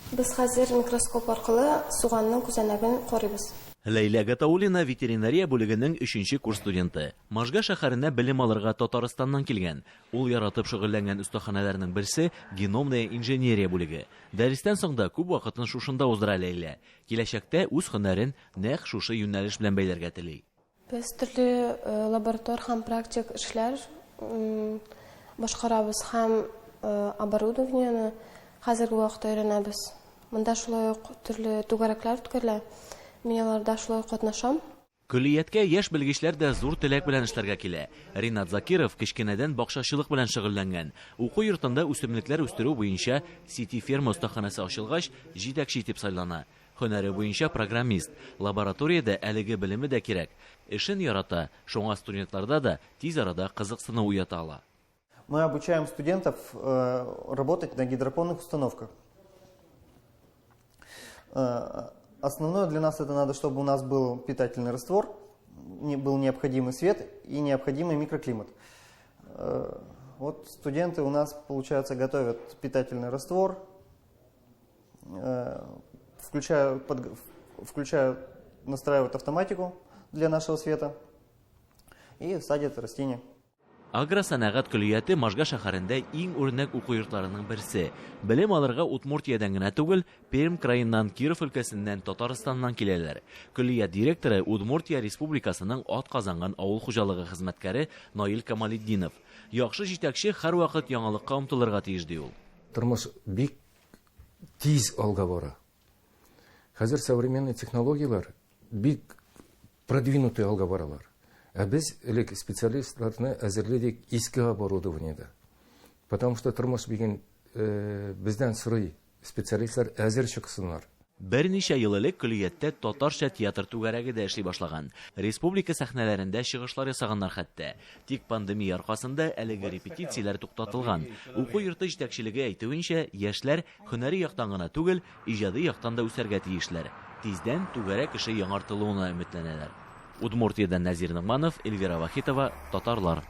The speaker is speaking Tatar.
Без хәзер микроскоп аркылы суганның күзәнәген карыйбыз. Ләйлә Гатаулина ветеринария бүлегенең 3-нче курс студенты. Можга шәһәренә белем алырга Татарстаннан килгән. Ул яратып шөгыльләнгән остаханәләрнең берсе геномная инженерия бүлеге. Дәрестән соң да күп вакытын шушында уздыра Ләйлә. Киләчәктә үз һөнәрен нәкъ шушы юнәлеш белән бәйләргә тели. Без төрле лаборатор һәм практик эшләр башкарабыз һәм оборудованиене хәзерге вакытта өйрәнәбез. Монда шулай ук төрле түгәрәкләр үткәрелә. Мин аларда шулай катнашам. Көллияткә яшь белгечләр дә зур теләк белән эшләргә килә. Ринат Закиров кечкенәдән бакчачылык белән шөгыльләнгән. Уку йортында үсемлекләр үстерү буенча Сити ферма остаханәсе ачылгач, җитәкче итеп сайлана. Һөнәре буенча программист. Лабораториядә әлеге белеме дә кирәк. Эшен ярата, шуңа студентларда да тиз арада кызыксыну уята ала. Мы обучаем студентов работать на гидропонных установках. Основное для нас это надо, чтобы у нас был питательный раствор, был необходимый свет и необходимый микроклимат. Вот студенты у нас, получается, готовят питательный раствор, настраивают автоматику для нашего света и садят растения. Агросәнәгать көллияте Можга шәһәрендә иң үрнәк уку йортларының берсе. Белем алырга Удмуртиядән генә түгел, Пермь краеннан, Киров өлкәсеннән, Татарстаннан киләләр. Көллият директоры Удмуртия Республикасының атказанган авыл хуҗалыгы хезмәткәре Наил Камалетдинов. Яхшы җитәкче һәрвакыт яңалыкка омтылырга тиеш ди ул. Тормыш бик тиз алга бара. Хәзер современный технологиялар бик продвинутый алга баралар. А без элек специалистларны әзерледек иске оборудованиеда. Потому что тормыш бигән бездән сорый специалистлар әзер чыксыннар. Берничә ел элек көллияттә татарча театр түгәрәге дә эшли башлаган. Республика сәхнәләрендә чыгышлар ясаганнар хәтта. Тик пандемия аркасында әлеге репетицияләр туктатылган. Уку йорты җитәкчелеге әйтүенчә, яшьләр һөнәри яктан гына түгел, иҗади яктан да үсәргә тиешләр. Тиздән түгәрәк эше яңартылуына өметләнәләр. Удмуртиядән Назир Нигманов, Эльвира Вахитова, Татарлар.